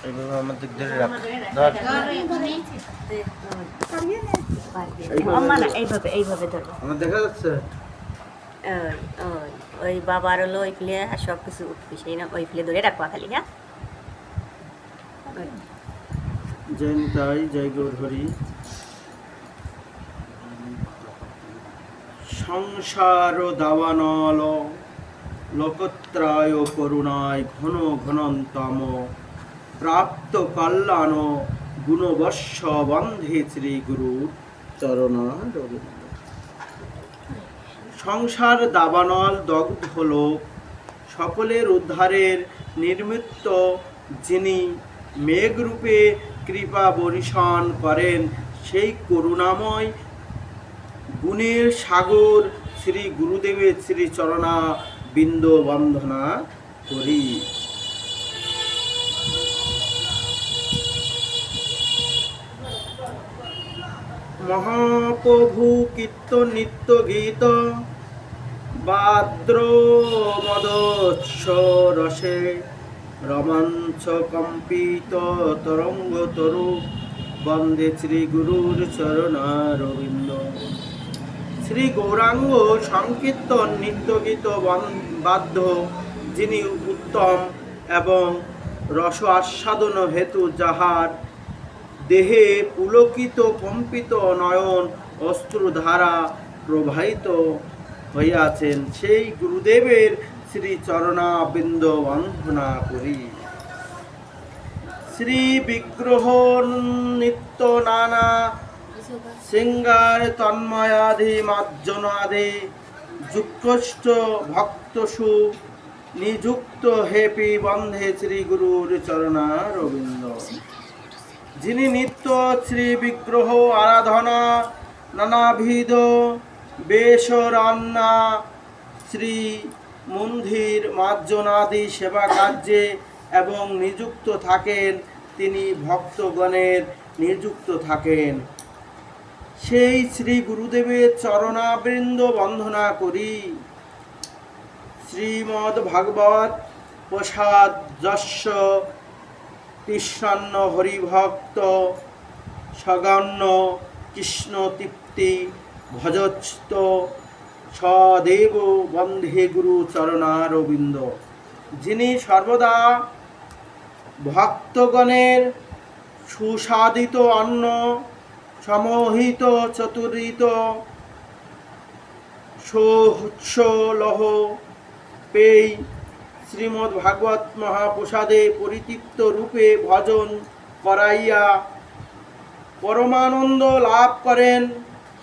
এইভাবে আমাদের ধরে রাখ। ধর। এইভাবে এইভাবে ধরো। আমার দেখা যাচ্ছে? ওই ওই ওই বাবার হলো ওই ফেলে সব কিছু উঠবি সেই না ওই ফেলে ধরে রাখবা খালি হ্যাঁ। ওই। জয় নিতাই, জয় গৌর হরি। সংসার দাবানল লোকত্রায় করুণায় ঘন ঘনন্তম প্রাপ্ত কল্যাণ গুণবর্ষ বন্ধে শ্রী গুরু চরণ রবীন্দ্র। সংসার দাবানল দগ্ধ হল সকলের উদ্ধারের নির্মিত্ত, যিনি মেঘরূপে কৃপা বর্ষণ করেন, সেই করুণাময় গুণের সাগর শ্রী গুরুদেবের শ্রী চরণা বিন্দ বন্দনা করি। মহাপ্রভু কীর্তন নিত্য গীত বাদ্র মদোৎস রসে রোমাঞ্চ কম্পিত তরঙ্গ তরু বন্দে শ্রী গুরুর চরণারবিন্দ। শ্রী গৌরাঙ্গ সংকীর্তন নিত্যগীত বাদ্য, যিনি উত্তম এবং রস আস্বাদন হেতু যাহার দেহে পুলকিত কম্পিত নয়ন অশ্রুধারা প্রবাহিত হইয়াছেন, সেই গুরুদেবের শ্রী চরণাবিন্দ বন্দনা করি। শ্রী বিগ্রহ নিত্য নানা শৃঙ্গার তন্ময়াধি মার্জনাধি যুক্তষ্ট ভক্তসু নিযুক্ত হেপি বন্ধে শ্রী গুরুর চরণারবিন্দ। যিনি নিত্য শ্রী বিগ্রহ আরাধনা নানাবিধ বেশ রান্না শ্রী মন্দির মার্জনাদি সেবা কার্যে এবং নিযুক্ত থাকেন, তিনি ভক্তগণের নিযুক্ত থাকেন, সেই শ্রী গুরুদেবের চরণাবৃন্দ বন্দনা করি। শ্রীমদ্ ভাগবত প্রসাদ যস্য কৃষ্ণান্ন হরিভক্ত সগণ্য কৃষ্ণ তৃপ্তি ভজচ্ত সদেব বন্ধে গুরু চরণারবিন্দ। যিনি সর্বদা ভক্তগণের সুস্বাদিত অন্ন সমোহিত চতুরিত সোৎসলহ পেই শ্রীমদ্ ভাগবত মহাপ্রসাদে পরিতৃপ্ত রূপে ভজন করাইয়া পরমানন্দ লাভ করেন,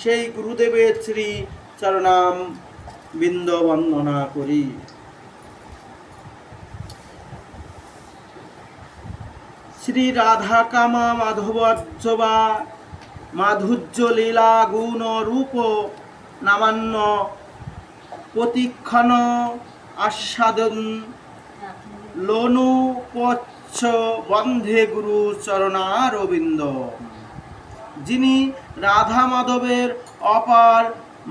সেই গুরুদেবের শ্রী চরণাম বিন্দ বন্দনা করি। শ্রী রাধা কামা মাধবর্যবা মাধুর্য লীলা গুণ রূপ নামান্য প্রতিক্ষণ আস্বাদন লোনু পচ্ছ বন্ধে গুরু চরণারবিন্দ। যিনি রাধা মাধবের অপার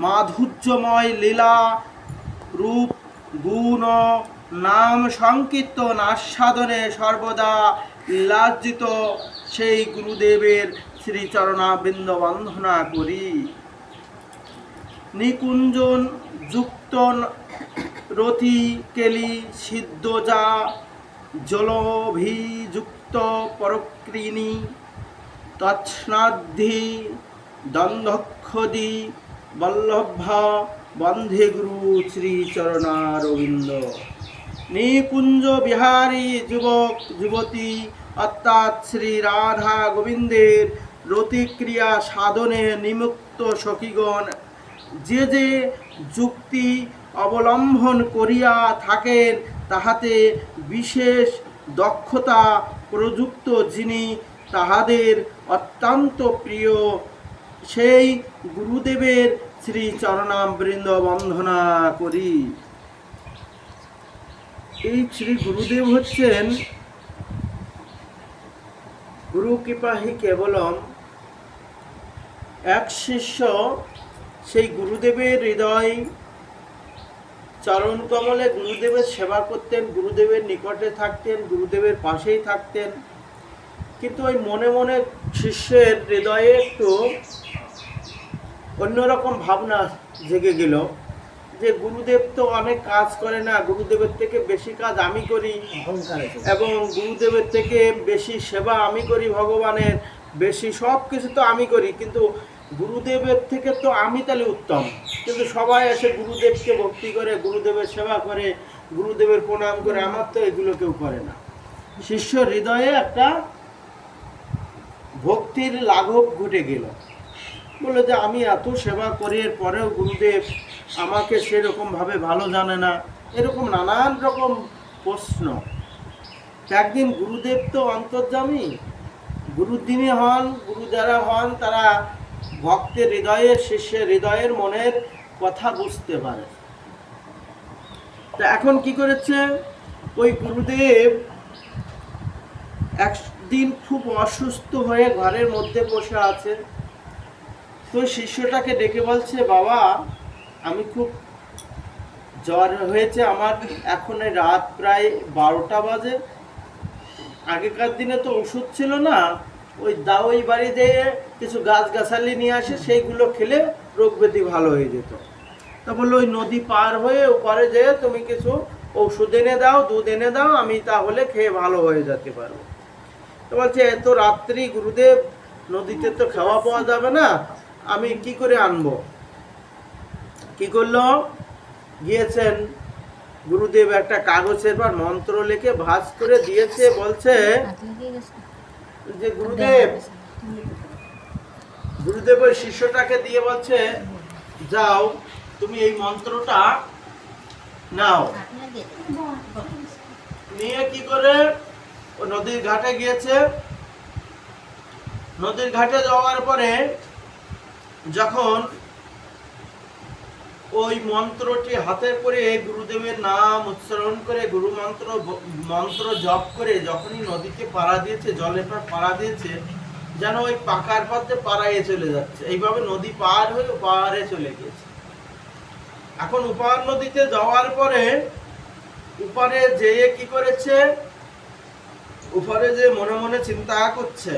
মাধুর্যময় লীলা রূপ গুণ নাম সংকীর্তন আস্বাদনে সর্বদা লাজ্জিত, সেই গুরুদেবের শ্রী চরণাবৃন্দ বন্দনা করি। নিকুঞ্জন যুক্ত রতি কেলি সিদ্ধজা জলভিযুক্ত পরক্রিণী তৎস্নাদ্ধি দন্ধক্ষদি বল্লভ বন্ধে গুরু শ্রী চরণারবিন্দ। নিকুঞ্জ বিহারী যুবক যুবতী অর্থাৎ শ্রী রাধা গোবিন্দের রতিক্রিয়া সাধনে নিমুক্ত সখীগণ যে যে যুক্তি অবলম্বন করিয়া থাকেন, তাহাতে বিশেষ দক্ষতা প্রযুক্ত, যিনি তাহাদের অত্যন্ত প্রিয়, সেই গুরুদেবের শ্রী চরণাবৃন্দ বন্দনা করি। এই শ্রী গুরুদেব হচ্ছেন গুরু কৃপাহি কেবলম এক শিষ্য, সেই গুরুদেবের হৃদয় চরণ কমলে গুরুদেবের সেবা করতেন, গুরুদেবের নিকটে থাকতেন, গুরুদেবের পাশেই থাকতেন। কিন্তু ওই মনে মনে শিষ্যের হৃদয়ে একটু অন্যরকম ভাবনা জেগে গেল যে গুরুদেব তো অনেক কাজ করে না, গুরুদেবের থেকে বেশি কাজ আমি করি, এবং গুরুদেবের থেকে বেশি সেবা আমি করি, ভগবানের বেশি সব কিছু তো আমি করি, কিন্তু গুরুদেবের থেকে তো আমি তাহলে উত্তম। কিন্তু সবাই এসে গুরুদেবকে ভক্তি করে, গুরুদেবের সেবা করে, গুরুদেবের প্রণাম করে, আমার তো এগুলো কেউ করে না। শিষ্য হৃদয়ে একটা ভক্তির লাঘব ঘটে গেল, বললো যে আমি এত সেবা করি, এর পরেও গুরুদেব আমাকে সেরকমভাবে ভালো জানে না। এরকম নানান রকম প্রশ্ন। একদিন গুরুদেব তো অন্তর্যামী, গুরুদিনী হন, গুরু যারা হন তারা ভক্তের হৃদয়ের, শিষ্যের হৃদয়ের মনের কথা বুঝতে পারে। তা এখন কি করেছে, ওই গুরুদেব একদিন খুব অসুস্থ হয়ে ঘরের মধ্যে বসে আছে। তো শিষ্যটাকে ডেকে বলছে, বাবা আমি খুব জ্বর হয়েছে আমার, এখন রাত প্রায় 12টা বাজে। আগেকার দিনে তো ওষুধ ছিল না, ওই দাওয়াই বাড়ি দিয়ে কিছু গাছগাছালি নিয়ে আসে, সেইগুলো খেলে রোগ ব্যাধি ভালো হয়ে যেত। তা বললো ওই নদী পার হয়ে ওপারে যেয়ে তুমি কিছু ওষুধ এনে দাও, দুধ এনে দাও, আমি তাহলে খেয়ে ভালো হয়ে যেতে পারবো। তো বলছে এত রাত্রি গুরুদেব, নদীতে তো খাওয়া পাওয়া যাবে না, আমি কি করে আনবো? কি করলো, গিয়েছেন গুরুদেব একটা কাগজের পর মন্ত্র লিখে ভাঁজ করে দিয়েছে। বলছে যে গুরুদেব ওই শিষ্যটাকে দিয়ে বলছে, যাও তুমি এই মন্ত্রটা নাও। নিয়ে কি করে ও নদীর ঘাটে গিয়েছে। নদীর ঘাটে যাওয়ার পরে যখন ওই মন্ত্রটি হাতে করে গুরুদেবের নাম উচ্চারণ করে, গুরু মন্ত্র জপ করে যখনই নদীকে পাড়া দিয়েছে, জলের পর পাড়া দিয়েছে, যেন ওই পাকার পথে পাড়াইয়ে চলে যাচ্ছে। এইভাবে নদী পার হয়ে ওপারে চলে গিয়েছে। এখন উপার নদীতে যাওয়ার পরে উপারে যেয়ে কি করেছে, উপারে যে মনে মনে চিন্তা করছে,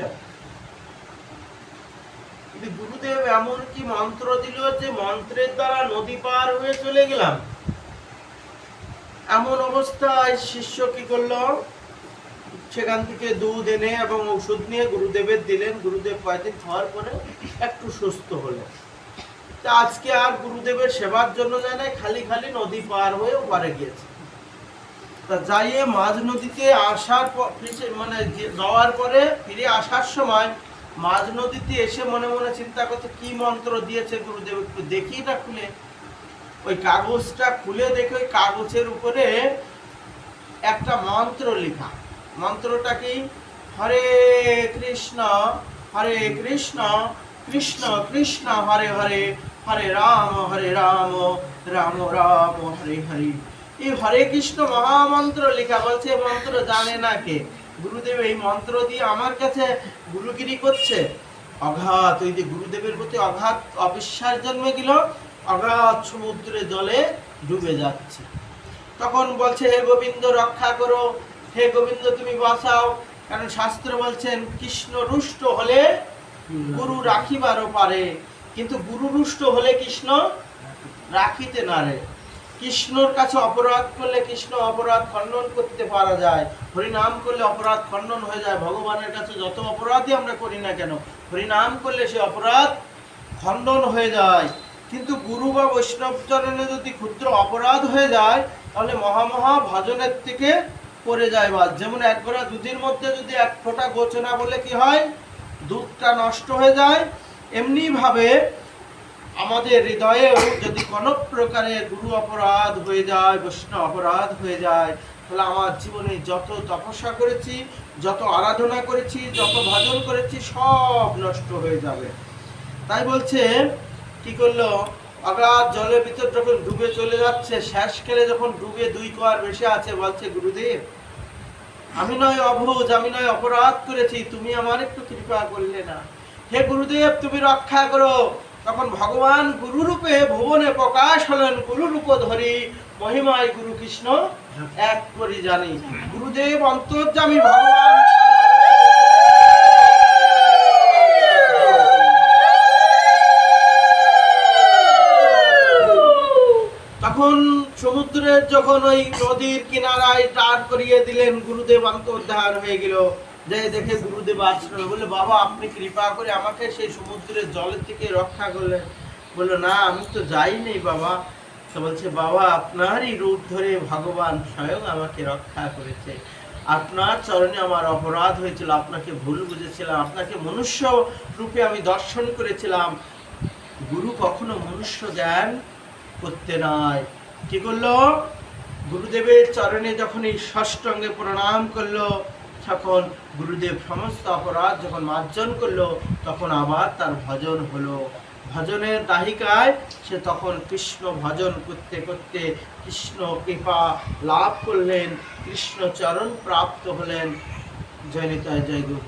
গুরুদেব এমন কি মন্ত্র দিল যে মন্ত্রের দ্বারা নদী পার হয়ে চলে গেলাম। এমন অবস্থায় শিষ্য কি করলো, সেখান থেকে দুধ এনে এবং ওষুধ নিয়ে গুরুদেবের দিলেন। গুরুদেব কয়েকদিন খাওয়ার পরে একটু সুস্থ হলেন। তা আজকে আর গুরুদেবের সেবার জন্য যায় না, খালি খালি নদী পার হয়ে ওপারে গিয়েছে। তা যাইয়ে মাঝ নদীতে আসার মানে যাওয়ার পরে ফিরে আসার সময় মাঝ নদীতে এসে মনে মনে চিন্তা করতে, কি মন্ত্র দিয়েছে গুরুদেব, একটু দেখি না খুলে। ওই কাগজটা খুলে দেখে ওই কাগজের উপরে একটা মন্ত্র লেখা। মন্ত্রটা কি, হরে কৃষ্ণ কৃষ্ণ কৃষ্ণ হরে হরে, হরে রাম রাম রাম হরে হরে। এই হরে কৃষ্ণ মহামন্ত্র লেখা। বলছে মন্ত্র জানে না কে? গুরুদেব এই মন্ত্র দিয়ে আমার কাছে গুরুগিরি করছে। অগাধ, ওই যে গুরুদেবের প্রতি অগাধ অবিশ্বাস জন্মে গেল, অগাধ সমুদ্রে জলে ডুবে যাচ্ছে। তখন বলছে, হে গোবিন্দ রক্ষা করো, হে গোবিন্দ তুমি বাঁচাও। কারণ শাস্ত্র বলছেন কৃষ্ণ রুষ্ট হলে গুরু রাখিবারও পারে, কিন্তু গুরু রুষ্ট হলে কৃষ্ণ রাখিতে নারে। কৃষ্ণর কাছে অপরাধ করলে কৃষ্ণ অপরাধ খণ্ডন করতে পারা যায়, হরিনাম করলে অপরাধ খণ্ডন হয়ে যায়। ভগবানের কাছে যত অপরাধই আমরা করি না কেন, হরিনাম করলে সে অপরাধ খণ্ডন হয়ে যায়। কিন্তু গুরু বা বৈষ্ণব চরণে যদি ক্ষুদ্র অপরাধ হয়ে যায়, তাহলে মহামহা ভজনের থেকে পড়ে যায় বাদ। যেমন এক ঘোড়া দুধের মধ্যে যদি এক ফোঁটা গোচনা বলে কি হয়, দুধটা নষ্ট হয়ে যায়, এমনি ভাবে আমাদের হৃদয়েও যদি কোনো প্রকারের গুরু অপরাধ হয়ে যায়, বৈষ্ণব অপরাধ হয়ে যায়, তাহলে আমার জীবনে যত তপস্যা করেছি, যত আরাধনা করেছি, যত ভজন করেছি, সব নষ্ট হয়ে যাবে। তাই বলছে কি করলো, অগাধ জলের ভিতর যখন ডুবে চলে যাচ্ছে, শেষ খেলে যখন ডুবে দুই কোয়ার বেশি আছে, বলছে গুরুদেব আমি নয় অবুঝ, আমি নয় অপরাধ করেছি, তুমি আমার একটু কৃপা করলে না, হে গুরুদেব তুমি রক্ষা করো। তখন ভগবান গুরুরূপে ভুবনে প্রকাশ হলেন, গুরুরূপ ধরি মহিমায় গুরু কৃষ্ণ এক করে জানি। গুরুদেব অন্তর্যামী ভগবান তখন সমুদ্রের যখন ওই নদীর কিনারায় দাঁড় করিয়ে দিলেন, গুরুদেব অন্তর্ধান হয়ে গেল। যে দেখে গুরুদেব আশ্রয় বলে, বাবা আপনি কৃপা করে আমাকে সেই সমুদ্রের জলের থেকে রক্ষা করলেন। বললো না আমি তো যাইনি বাবা। তো বলছে বাবা আপনারই রূপ ধরে ভগবান স্বয়ং আমাকে রক্ষা করেছে। আপনার চরণে আমার অপরাধ হয়েছিল, আপনাকে ভুল বুঝেছিলাম, আপনাকে মনুষ্য রূপে আমি দর্শন করেছিলাম। গুরু কখনো মনুষ্য জ্ঞান করতে নয়। কি করলো? গুরুদেবের চরণে যখন এই ষষ্টাঙ্গে প্রণাম করলো, তখন গুরুদেব সমস্ত অপরাধ যখন মার্জন করলো, তখন আবার তার ভজন হলো। ভজনের দাহিকায় সে তখন কৃষ্ণ ভজন করতে করতে কৃষ্ণ কৃপা লাভ করলেন, কৃষ্ণ চরণ প্রাপ্ত হলেন। জয় নিতাই, জয় গুরু।